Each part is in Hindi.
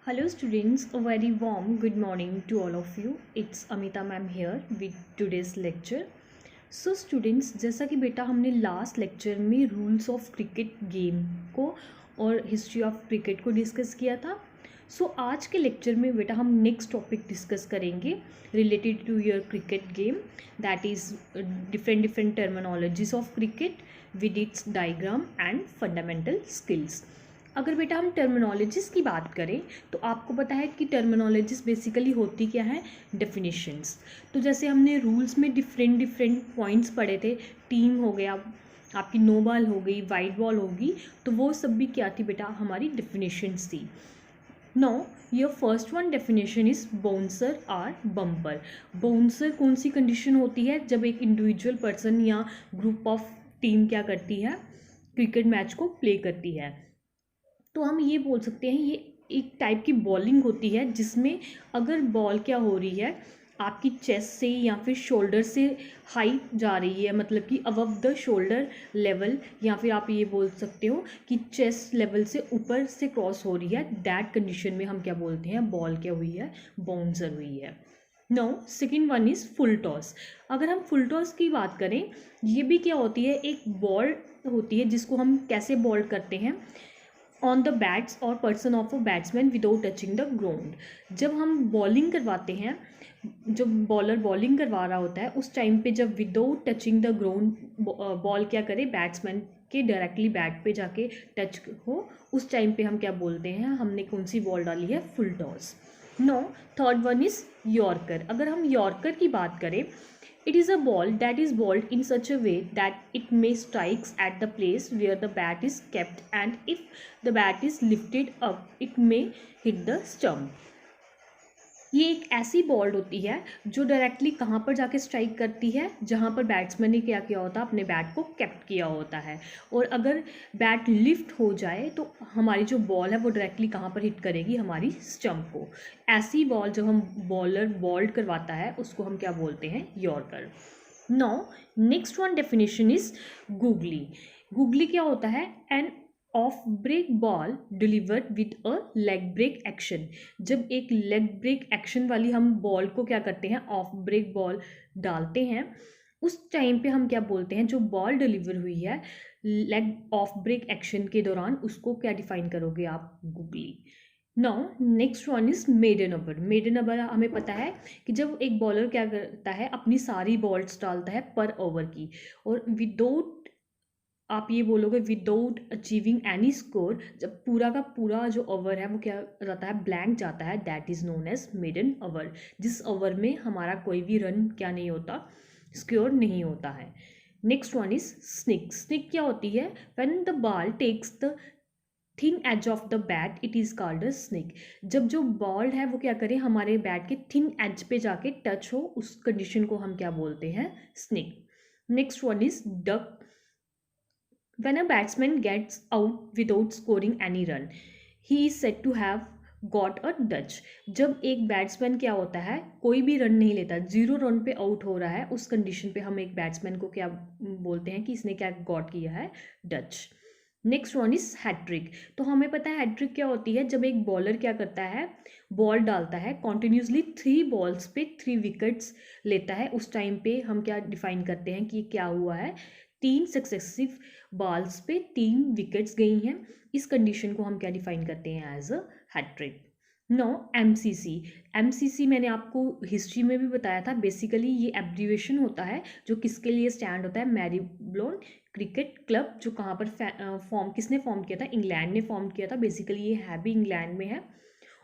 Hello students, a very warm good morning to all of you. It's Amita ma'am here with today's lecture. So students, जैसा कि बेटा हमने लास्ट लेक्चर में रूल्स ऑफ क्रिकेट गेम को और हिस्ट्री ऑफ क्रिकेट को डिस्कस किया था. सो आज के लेक्चर में बेटा हम नेक्स्ट टॉपिक डिस्कस करेंगे related to your cricket game, that is different terminologies of cricket with its diagram and fundamental skills. अगर बेटा हम टर्मिनोलॉजीज की बात करें तो आपको पता है कि टर्मिनोलॉजीज बेसिकली होती क्या है, डेफिनेशंस. तो जैसे हमने रूल्स में डिफरेंट पॉइंट्स पढ़े थे, टीम हो गया, आपकी नो बॉल हो गई, वाइड बॉल होगी, तो वो सब भी क्या थी बेटा, हमारी डेफिनेशंस थी. Now your first one definition is bouncer or bumper. Bouncer कौन सी कंडीशन होती है, जब एक इंडिविजुअल पर्सन या ग्रुप ऑफ टीम क्या करती है, क्रिकेट मैच को प्ले करती है. तो हम ये बोल सकते हैं ये एक टाइप की बॉलिंग होती है जिसमें अगर बॉल क्या हो रही है, आपकी चेस्ट से या फिर शोल्डर से हाई जा रही है, मतलब कि अबव द शोल्डर लेवल, या फिर आप ये बोल सकते हो कि चेस्ट लेवल से ऊपर से क्रॉस हो रही है, दैट कंडीशन में हम क्या बोलते हैं, बॉल क्या हुई है, बाउंसर हुई है. Now second one is full toss. अगर हम फुल टॉस की बात करें, ये भी क्या होती है, एक बॉल होती है जिसको हम कैसे बॉल करते हैं, ऑन द बैट्स और person of a batsman without touching the ground. जब हम बॉलिंग करवाते हैं, जब बॉलर बॉलिंग करवा रहा होता है उस टाइम पे जब without touching the ground ball क्या करे, बैट्समैन के डायरेक्टली बैट पे जाके टच हो, उस टाइम पे हम क्या बोलते हैं, हमने कौन सी बॉल डाली है, full toss. Now third one is yorker. अगर हम यॉर्कर की बात करें, it is a ball that is bowled in such a way that it may strikes at the place where the bat is kept, and if the bat is lifted up it may hit the stump. ये एक ऐसी बॉल होती है जो डायरेक्टली कहाँ पर जाके स्ट्राइक करती है, जहाँ पर बैट्समैन ने क्या किया होता है, अपने बैट को कैप्ट किया होता है, और अगर बैट लिफ्ट हो जाए तो हमारी जो बॉल है वो डायरेक्टली कहाँ पर हिट करेगी, हमारी स्टंप को. ऐसी बॉल जब हम बॉलर बॉल्ड करवाता है उसको हम क्या बोलते हैं, yorker. Now next one definition is googly. Googly क्या होता है, an off break ball delivered with a leg break action. जब एक लेग ब्रेक एक्शन वाली हम बॉल को क्या करते हैं, ऑफ ब्रेक बॉल डालते हैं, उस टाइम पे हम क्या बोलते हैं, जो बॉल डिलीवर हुई है लेग ऑफ ब्रेक एक्शन के दौरान, उसको क्या डिफाइन करोगे आप, googly. Now next one is maiden over. Maiden over हमें पता है कि जब एक बॉलर क्या करता है, अपनी सारी बॉल्स डालता है पर ओवर की, और विदाउट, आप ये बोलोगे विदाउट अचीविंग एनी स्कोर, जब पूरा का पूरा जो ओवर है वो क्या रहता है, ब्लैंक जाता है, that is known as maiden over. जिस ओवर में हमारा कोई भी रन क्या नहीं होता, स्कोर नहीं होता है. Next one is snick. Snick क्या होती है, when the ball takes the thin edge of the bat it is called a snick. जब जो बॉल है वो क्या करे, हमारे बैट के थिन एज पे जाके टच हो, उस कंडीशन को हम क्या बोलते हैं, sneak. Next one is duck. When a batsman gets out without scoring any run, he is said to have got a Dutch. जब एक बैट्समैन क्या होता है, कोई भी रन नहीं लेता, 0 रन पे आउट हो रहा है, उस कंडीशन पे हम एक बैट्समैन को क्या बोलते हैं कि इसने क्या गॉट किया है, duck. Next one is hat trick. तो हमें पता है हैट्रिक क्या होती है, जब एक बॉलर क्या करता है, बॉल डालता है कॉन्टिन्यूसली 3 बॉल्स पे 3 विकेट्स लेता है, उस टाइम पे हम क्या डिफाइन करते हैं कि क्या हुआ है, 3 सक्सेसिव बॉल्स पे 3 विकेट्स गई हैं, इस कंडीशन को हम क्या डिफाइन करते हैं, as a hat trick. Now MCC. MCC मैंने आपको हिस्ट्री में भी बताया था, बेसिकली ये एब्रीवेशन होता है जो किसके लिए स्टैंड होता है, मैरीब्लोन क्रिकेट क्लब, जो कहाँ पर फॉर्म, किसने फॉर्म किया था, इंग्लैंड ने फॉर्म किया था. बेसिकली ये है भी इंग्लैंड में है,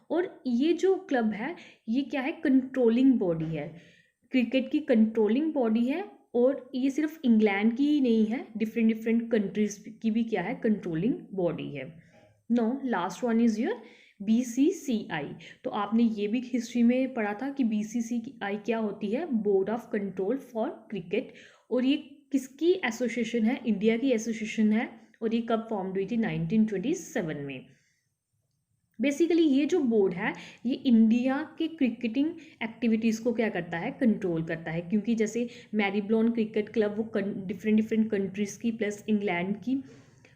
और ये जो क्लब है ये क्या है, कंट्रोलिंग बॉडी है, क्रिकेट की कंट्रोलिंग बॉडी है, और ये सिर्फ इंग्लैंड की ही नहीं है, डिफरेंट कंट्रीज की भी क्या है, कंट्रोलिंग बॉडी है. Now last one is your BCCI. तो आपने ये भी हिस्ट्री में पढ़ा था कि BCCI क्या होती है, board of control for cricket, और ये किसकी एसोसिएशन है, इंडिया की एसोसिएशन है, और ये कब फॉर्म हुई थी, 1927 में. बेसिकली ये जो बोर्ड है ये इंडिया के क्रिकेटिंग एक्टिविटीज़ को क्या करता है, कंट्रोल करता है, क्योंकि जैसे मैरीब्लोन क्रिकेट क्लब वो डिफरेंट कंट्रीज़ की प्लस इंग्लैंड की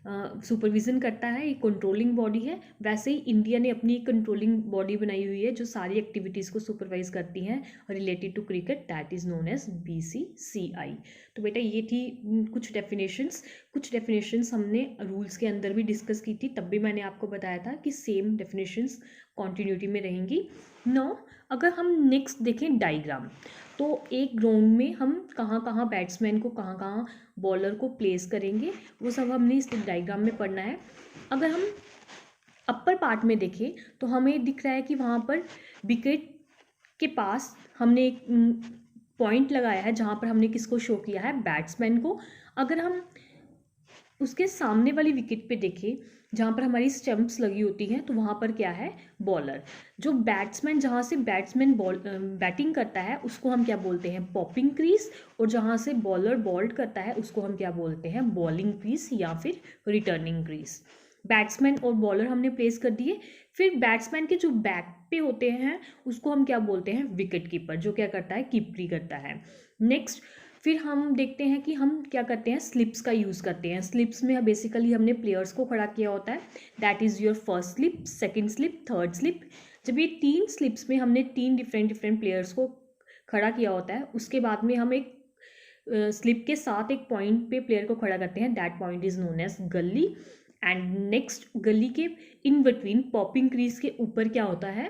सुपरविज़न करता है, ये कंट्रोलिंग बॉडी है। वैसे ही इंडिया ने अपनी एक कंट्रोलिंग बॉडी बनाई हुई है जो सारी एक्टिविटीज़ को सुपरवाइज करती हैं related to cricket, that is known as BCCI। तो बेटा ये थी कुछ डेफिनेशंस हमने रूल्स के अंदर भी डिस्कस की थी, तब भी मैंने आपको बताया था कि सेम डेफिनेशंस कॉन्टिन्यूटी में रहेंगी। नाउ अगर हम नेक्स्ट देखें डायग्राम, तो एक ग्राउंड में हम कहाँ कहाँ बैट्समैन को, कहाँ कहाँ बॉलर को प्लेस करेंगे, वो सब हमने इस डायग्राम में पढ़ना है। अगर हम अपर पार्ट में देखें तो हमें दिख रहा है कि वहाँ पर विकेट के पास हमने एक पॉइंट लगाया है जहाँ पर हमने किसको शो किया है, बैट्समैन को। अगर हम उसके सामने वाली विकेट पे देखें जहाँ पर हमारी स्टंप्स लगी होती हैं, तो वहाँ पर क्या है, बॉलर। जो बैट्समैन, जहाँ से बैट्समैन बैटिंग करता है उसको हम क्या बोलते हैं, पॉपिंग क्रीज, और जहाँ से बॉलर बॉल्ड करता है उसको हम क्या बोलते हैं, बॉलिंग क्रीज या फिर रिटर्निंग क्रीज। बैट्समैन और बॉलर हमने प्लेस कर दिए। फिर बैट्समैन के जो बैक पे होते हैं उसको हम क्या बोलते हैं, विकेट कीपर, जो क्या करता है, कीपरी करता है। नेक्स्ट फिर हम देखते हैं कि हम क्या करते हैं, स्लिप्स का यूज़ करते हैं। स्लिप्स में बेसिकली हमने प्लेयर्स को खड़ा किया होता है, that is your first slip, second slip, third slip. जब ये 3 स्लिप्स में हमने 3 डिफरेंट प्लेयर्स को खड़ा किया होता है, उसके बाद में हम एक स्लिप के साथ एक पॉइंट पे प्लेयर को खड़ा करते हैं, that point is known as gully. And next gully के इन बिटवीन पॉपिंग क्रीज के ऊपर क्या होता है,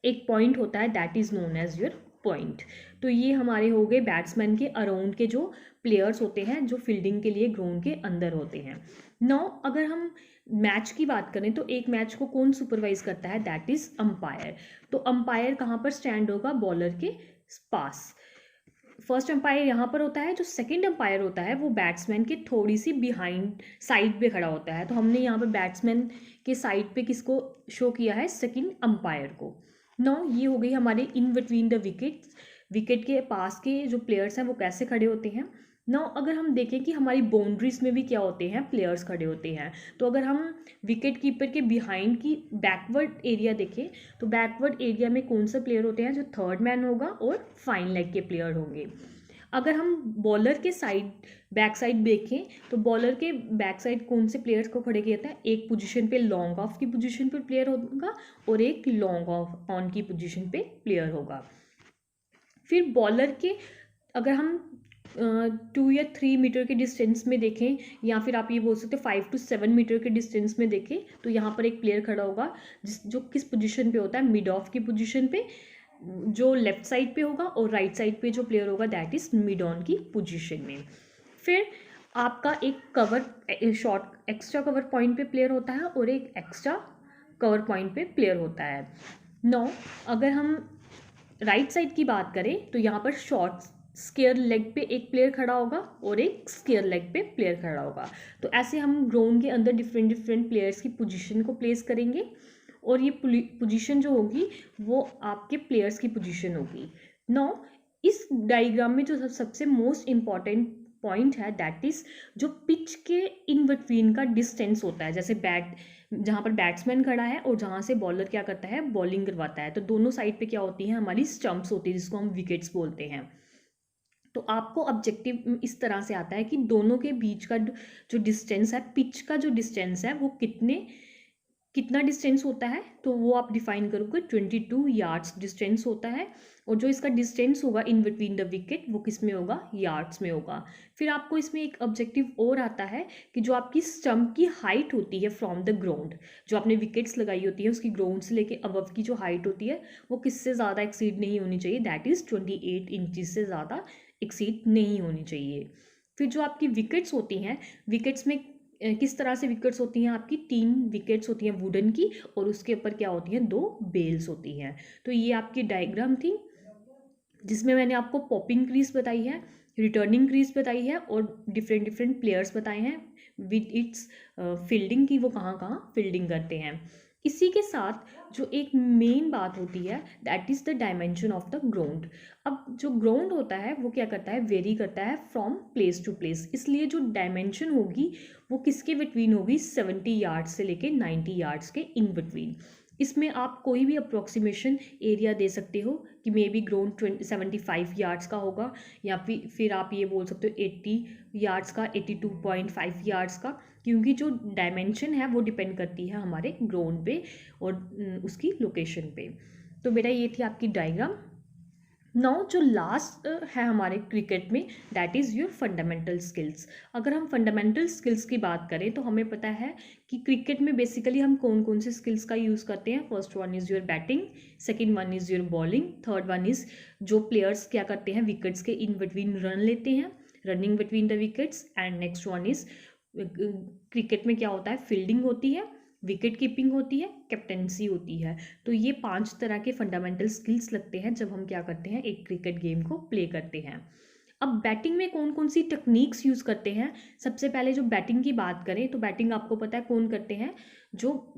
एक पॉइंट होता है, that is known as your point. तो ये हमारे हो गए बैट्समैन के अराउंड के जो प्लेयर्स होते हैं जो फील्डिंग के लिए ग्राउंड के अंदर होते हैं। नाउ अगर हम मैच की बात करें तो एक मैच को कौन सुपरवाइज करता है, दैट इज़ अंपायर। तो अंपायर कहाँ पर स्टैंड होगा, बॉलर के पास। फर्स्ट अंपायर यहाँ पर होता है, जो सेकंड अंपायर होता है वो बैट्समैन के थोड़ी सी बिहाइंड साइड पे खड़ा होता है। तो हमने यहाँ पर बैट्समैन के साइड पे किसको शो किया है, सेकंड अंपायर को। नाउ ये हो गई हमारे इन बिटवीन द विकेट के पास के जो प्लेयर्स हैं वो कैसे खड़े होते हैं। नाउ अगर हम देखें कि हमारी बाउंड्रीज में भी क्या होते हैं, प्लेयर्स खड़े होते हैं। तो अगर हम विकेट कीपर के बिहाइंड की बैकवर्ड एरिया देखें तो बैकवर्ड एरिया में कौन से प्लेयर होते हैं, जो थर्ड मैन होगा और फाइन लेग के प्लेयर होंगे। अगर हम बॉलर के बैक साइड देखें तो बॉलर के बैक साइड कौन से प्लेयर्स को खड़े किया जाता है, एक पोजीशन पे लॉन्ग ऑफ की पोजीशन पे प्लेयर होगा और एक लॉन्ग ऑफ ऑन की पोजीशन पे प्लेयर होगा। फिर बॉलर के अगर हम 2 या 3 मीटर के डिस्टेंस में देखें, या फिर आप ये बोल सकते हैं 5 to 7 मीटर के डिस्टेंस में देखें, तो यहाँ पर एक प्लेयर खड़ा होगा जो किस पोजीशन पे होता है, मिड ऑफ की पोजीशन पे, जो लेफ्ट साइड पे होगा, और राइट साइड पे जो प्लेयर होगा दैट इज मिड ऑन की पोजीशन में। फिर आपका एक cover short extra cover point पे प्लेयर होता है और एक एक्स्ट्रा कवर पॉइंट पे प्लेयर होता है। नो अगर हम राइट साइड की बात करें तो यहाँ पर शॉर्ट स्क्वायर लेग पे एक प्लेयर खड़ा होगा और एक स्क्वायर लेग पे प्लेयर खड़ा होगा। तो ऐसे हम ग्राउंड के अंदर डिफरेंट प्लेयर्स की पोजीशन को प्लेस करेंगे, और ये पोजीशन जो होगी वो आपके प्लेयर्स की पोजीशन होगी। नाउ इस डायग्राम में जो सबसे मोस्ट इम्पॉर्टेंट पॉइंट है, दैट इज जो पिच के इन बिटवीन का डिस्टेंस होता है। जैसे जहाँ पर बैट्समैन खड़ा है और जहाँ से बॉलर क्या करता है, बॉलिंग करवाता है, तो दोनों साइड पे क्या होती हैं, हमारी स्टंप्स होती है जिसको हम विकेट्स बोलते हैं। तो आपको ऑब्जेक्टिव इस तरह से आता है कि दोनों के बीच का जो डिस्टेंस है, पिच का जो डिस्टेंस है वो कितना डिस्टेंस होता है, तो वो आप डिफाइन करोगे 22 यार्ड्स डिस्टेंस होता है। और जो इसका डिस्टेंस होगा इन बिटवीन द विकेट वो किस में होगा, यार्ड्स में होगा। फिर आपको इसमें एक ऑब्जेक्टिव और आता है कि जो आपकी स्टंप की हाइट होती है फ्रॉम द ग्राउंड, जो आपने विकेट्स लगाई होती है उसकी ग्राउंड से लेके अबव की जो हाइट होती है वो किससे ज़्यादा एक्सीड नहीं होनी चाहिए, दैट इज़ 28 इंचज़ से ज़्यादा एक्सीड नहीं होनी चाहिए। फिर जो आपकी विकेट्स होती हैं, विकेट्स में किस तरह से विकेट्स होती हैं, आपकी 3 विकेट्स होती हैं वुडन की, और उसके ऊपर क्या होती हैं, 2 बेल्स होती हैं। तो ये आपकी डायग्राम थी जिसमें मैंने आपको पॉपिंग क्रीज बताई है, रिटर्निंग क्रीज बताई है, और डिफरेंट प्लेयर्स बताए हैं विद इट्स फील्डिंग की, वो कहाँ कहाँ फील्डिंग करते हैं। इसी के साथ जो एक मेन बात होती है that is the dimension of the ground. अब जो ग्राउंड होता है वो क्या करता है, वेरी करता है फ्रॉम प्लेस टू प्लेस, इसलिए जो डायमेंशन होगी वो किसके बिटवीन होगी, 70 यार्ड्स से लेके 90 यार्ड्स के इन बिटवीन। इसमें आप कोई भी अप्रोक्सीमेशन एरिया दे सकते हो कि मे बी ग्राउंड 75 यार्ड्स का होगा, या फिर आप ये बोल सकते हो 80 यार्ड्स का, 82.5 यार्ड्स का। क्योंकि जो डायमेंशन है वो डिपेंड करती है हमारे ग्राउंड पे और उसकी लोकेशन पे। तो बेटा ये थी आपकी डायग्राम। नाउ जो लास्ट है हमारे क्रिकेट में, that is your fundamental skills. अगर हम फंडामेंटल स्किल्स की बात करें तो हमें पता है कि क्रिकेट में बेसिकली हम कौन कौन से स्किल्स का यूज़ करते हैं। First one is your batting, second one is your bowling, third one is जो प्लेयर्स क्या करते हैं विकेट्स के इन बिटवीन रन लेते हैं, running between the wickets, and next one is cricket में क्या होता है, फील्डिंग होती है, विकेट कीपिंग होती है, कैप्टेंसी होती है। तो ये 5 तरह के फंडामेंटल स्किल्स लगते हैं जब हम क्या करते हैं, एक क्रिकेट गेम को प्ले करते हैं। अब बैटिंग में कौन कौन सी टेक्निक्स यूज़ करते हैं। सबसे पहले जो बैटिंग की बात करें तो बैटिंग आपको पता है कौन करते हैं, जो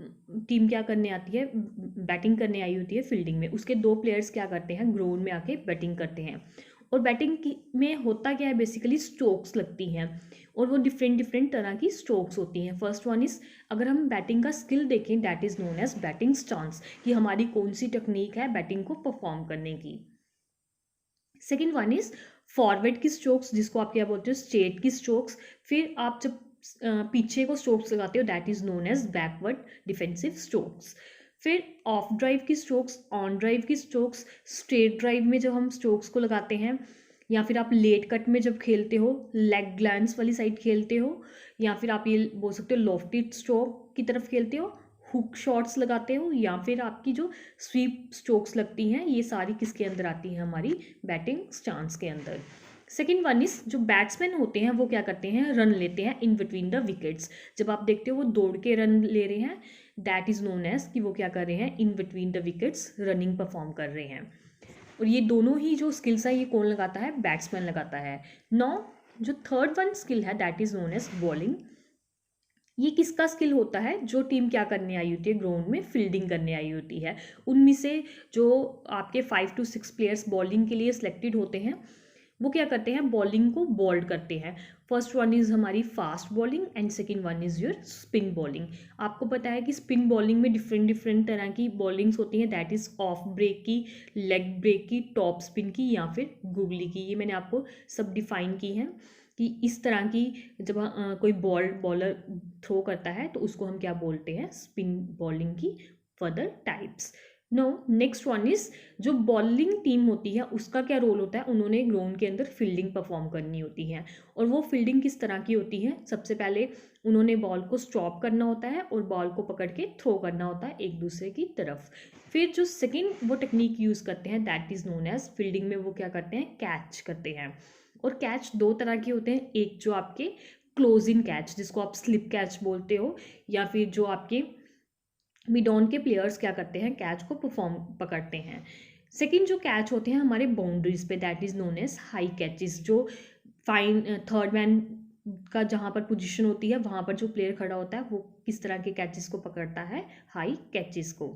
टीम क्या करने आती है, बैटिंग करने आई होती है फील्डिंग में, उसके 2 प्लेयर्स क्या करते हैं, ग्राउंड में आके बैटिंग करते हैं। और बैटिंग में होता क्या है, बेसिकली स्ट्रोक्स लगती हैं और वो डिफरेंट डिफरेंट तरह की स्ट्रोक्स होती हैं। फर्स्ट वन इज़, अगर हम बैटिंग का स्किल देखें, that is known as batting stance, कि हमारी कौन सी टेक्निक है बैटिंग को परफॉर्म करने की। सेकेंड वन इज़ फॉरवर्ड की स्ट्रोक्स, जिसको आप क्या बोलते हो, स्ट्रेट की स्ट्रोक्स। फिर आप जब पीछे को स्ट्रोक्स लगाते हो, that is known as backward defensive strokes. फिर ऑफ ड्राइव की स्ट्रोक्स, ऑन ड्राइव की स्ट्रोक्स, स्ट्रेट ड्राइव में जब हम स्ट्रोक्स को लगाते हैं, या फिर आप लेट कट में जब खेलते हो, लेग ग्लैंस वाली साइड खेलते हो, या फिर आप ये बोल सकते हो लॉफ्टेड स्ट्रोक की तरफ खेलते हो, हुक शॉट्स लगाते हो, या फिर आपकी जो स्वीप स्ट्रोक्स लगती हैं, ये सारी किसके अंदर आती हैं, हमारी बैटिंग स्टांस के अंदर। सेकेंड वन इज, जो बैट्समैन होते हैं वो क्या करते हैं, रन लेते हैं इन बिटवीन द विकेट्स। जब आप देखते हो वो दौड़ के रन ले रहे हैं, दैट इज नोन एज कि वो क्या कर रहे हैं, in between the wickets running perform कर रहे हैं। और ये दोनों ही जो स्किल्स है ये कौन लगाता है, बैट्समैन लगाता है। नाउ जो थर्ड वन स्किल है, that is known as bowling. ये किसका स्किल होता है, जो टीम क्या करने आई होती है, ग्राउंड में फील्डिंग करने आई होती है। उनमें से जो आपके 5 to 6 प्लेयर्स बॉलिंग के लिए सिलेक्टेड होते हैं, वो क्या करते हैं, बॉलिंग को बॉल्ड करते हैं। फर्स्ट वन इज़ हमारी fast bowling and second one is your spin bowling. आपको पता है कि स्पिन बॉलिंग में डिफरेंट डिफरेंट तरह की बॉलिंग्स होती हैं, दैट इज़ ऑफ ब्रेक की, लेग ब्रेक की, टॉप स्पिन की, या फिर गुगली की। ये मैंने आपको सब डिफाइन की हैं कि इस तरह की जब कोई बॉलर थ्रो करता है तो उसको हम क्या बोलते हैं, स्पिन बॉलिंग की further types. Now next one is, जो बॉलिंग टीम होती है उसका क्या रोल होता है, उन्होंने ग्राउंड के अंदर फील्डिंग परफॉर्म करनी होती है। और वो फील्डिंग किस तरह की होती है, सबसे पहले उन्होंने बॉल को स्टॉप करना होता है और बॉल को पकड़ के थ्रो करना होता है एक दूसरे की तरफ। फिर जो सेकेंड वो टेक्निक यूज़ करते हैं, that is known as, fielding में वो क्या करते हैं, कैच करते हैं। और कैच 2 तरह के होते हैं, एक जो आपके क्लोज इन कैच, जिसको आप स्लिप कैच बोलते हो, या फिर जो आपके मिड ऑन के प्लेयर्स क्या करते हैं, कैच को पकड़ते हैं। सेकंड जो कैच होते हैं हमारे बाउंड्रीज पे, that is known as high catches. जो फाइन थर्ड मैन का जहाँ पर पोजीशन होती है वहाँ पर जो प्लेयर खड़ा होता है वो किस तरह के कैचेस को पकड़ता है, हाई कैचेस को।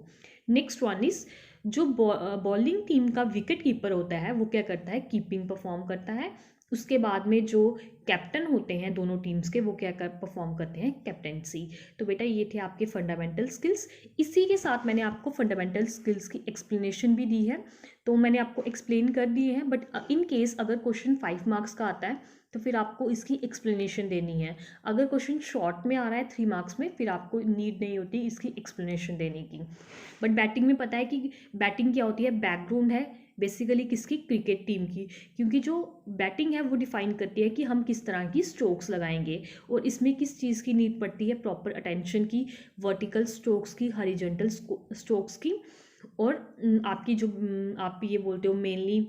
नेक्स्ट वन इज, जो बॉलिंग टीम का विकेट कीपर होता है वो क्या करता है, कीपिंग परफॉर्म करता है। उसके बाद में जो कैप्टन होते हैं दोनों टीम्स के, वो क्या कर परफॉर्म करते हैं, कैप्टेंसी। तो बेटा ये थे आपके फंडामेंटल स्किल्स। इसी के साथ मैंने आपको फंडामेंटल स्किल्स की एक्सप्लेनेशन भी दी है, तो मैंने आपको एक्सप्लेन कर दिए हैं। बट इन केस अगर क्वेश्चन 5 मार्क्स का आता है तो फिर आपको इसकी एक्सप्लेनेशन देनी है। अगर क्वेश्चन शॉर्ट में आ रहा है 3 मार्क्स में, फिर आपको नीड नहीं होती इसकी एक्सप्लेनेशन देने की। बट बैटिंग में पता है कि बैटिंग क्या होती है, बैकग्राउंड है बेसिकली किसकी, क्रिकेट टीम की। क्योंकि जो बैटिंग है वो डिफाइन करती है कि हम किस तरह की स्ट्रोक्स लगाएंगे, और इसमें किस चीज़ की नीड पड़ती है, प्रॉपर अटेंशन की, वर्टिकल स्ट्रोक्स की, हॉरिजॉन्टल स्ट्रोक्स की, और आपकी जो आप ये बोलते हो मेनली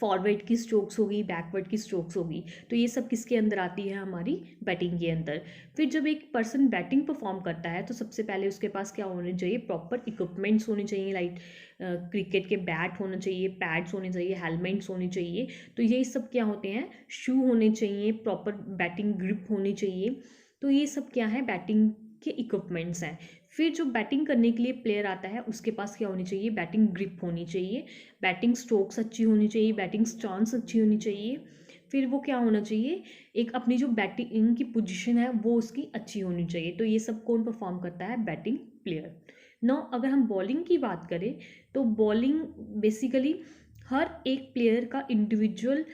फॉरवर्ड की स्ट्रोक्स होगी, बैकवर्ड की स्ट्रोक्स होगी। तो ये सब किसके अंदर आती है, हमारी बैटिंग के अंदर। फिर जब एक पर्सन बैटिंग परफॉर्म करता है तो सबसे पहले उसके पास क्या होने चाहिए, प्रॉपर इक्विपमेंट्स होने चाहिए, लाइक क्रिकेट के बैट होना चाहिए, पैड्स होने चाहिए, हेलमेट्स होने चाहिए। तो ये सब क्या होते हैं, शू होने चाहिए, प्रॉपर बैटिंग ग्रिप होनी चाहिए। तो ये सब क्या है, बैटिंग के इक्विपमेंट्स हैं। फिर जो बैटिंग करने के लिए प्लेयर आता है उसके पास क्या होनी चाहिए, बैटिंग ग्रिप होनी चाहिए, बैटिंग स्ट्रोक्स अच्छी होनी चाहिए, बैटिंग स्टांस अच्छी होनी चाहिए। फिर वो क्या होना चाहिए, एक अपनी जो बैटिंग की पोजीशन है वो उसकी अच्छी होनी चाहिए। तो ये सब कौन परफॉर्म करता है, बैटिंग प्लेयर। नौ अगर हम बॉलिंग की बात करें तो बॉलिंग बेसिकली हर एक प्लेयर का इंडिविजुअल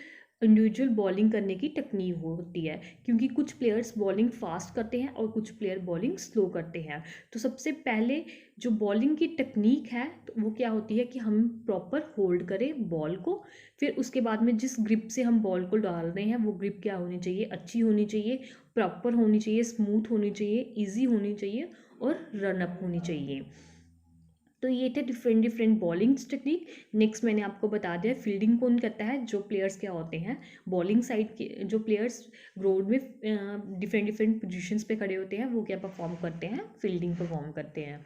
इंडिविजुअल बॉलिंग करने की टेक्निक होती है, क्योंकि कुछ प्लेयर्स बॉलिंग फास्ट करते हैं और कुछ प्लेयर बॉलिंग स्लो करते हैं। तो सबसे पहले जो बॉलिंग की टेक्निक है तो वो क्या होती है कि हम प्रॉपर होल्ड करें बॉल को, फिर उसके बाद में जिस ग्रिप से हम बॉल को डाल रहे हैं वो ग्रिप क्या होनी चाहिए, अच्छी होनी चाहिए, प्रॉपर होनी चाहिए, स्मूथ होनी चाहिए, ईजी होनी चाहिए और रन अप होनी चाहिए। तो ये थे different different bowling technique. Next मैंने आपको बता दिया फील्डिंग कौन करता है, जो प्लेयर्स क्या होते हैं बॉलिंग साइड के, जो प्लेयर्स ग्राउंड में डिफरेंट डिफरेंट पोजीशंस पे खड़े होते हैं वो क्या परफॉर्म करते हैं, फील्डिंग परफॉर्म करते हैं।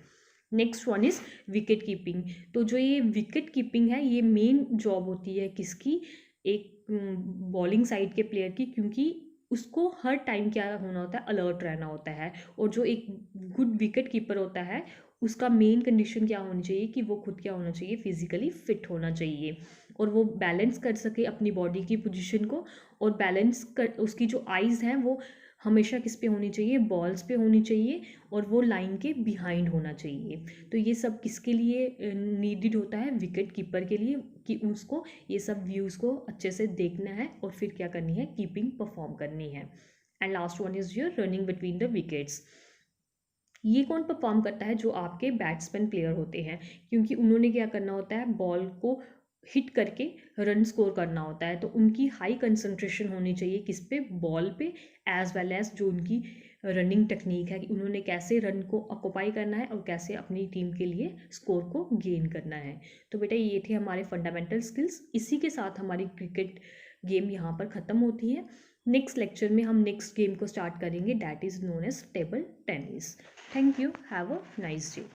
Next one is wicket keeping. तो जो ये विकेट कीपिंग है ये मेन जॉब होती है किसकी, एक बॉलिंग साइड के प्लेयर की, क्योंकि उसको हर टाइम क्या होना होता है, अलर्ट रहना होता है। और जो एक गुड विकेट कीपर होता है उसका मेन कंडीशन क्या होनी चाहिए कि वो खुद क्या होना चाहिए, फिजिकली फिट होना चाहिए और वो बैलेंस कर सके अपनी बॉडी की पोजीशन को। और बैलेंस कर उसकी जो आइज़ हैं वो हमेशा किस पे होनी चाहिए, बॉल्स पे होनी चाहिए और वो लाइन के बिहाइंड होना चाहिए। तो ये सब किसके लिए नीडेड होता है, विकेट कीपर के लिए, कि उसको ये सब व्यूज़ को अच्छे से देखना है और फिर क्या करनी है, कीपिंग परफॉर्म करनी है। And last one is your running between the wickets. ये कौन परफॉर्म करता है, जो आपके बैट्समैन प्लेयर होते हैं, क्योंकि उन्होंने क्या करना होता है, बॉल को हिट करके रन स्कोर करना होता है। तो उनकी हाई कंसंट्रेशन होनी चाहिए किस पे, बॉल पे, एज वेल एज जो उनकी रनिंग टेक्निक है कि उन्होंने कैसे रन को ऑक्यूपाई करना है और कैसे अपनी टीम के लिए स्कोर को गेन करना है। तो बेटा ये थे हमारे फंडामेंटल स्किल्स। इसी के साथ हमारी क्रिकेट गेम यहाँ पर ख़त्म होती है। नेक्स्ट लेक्चर में हम नेक्स्ट गेम को स्टार्ट करेंगे, that is known as table tennis. Thank you. Have a nice day.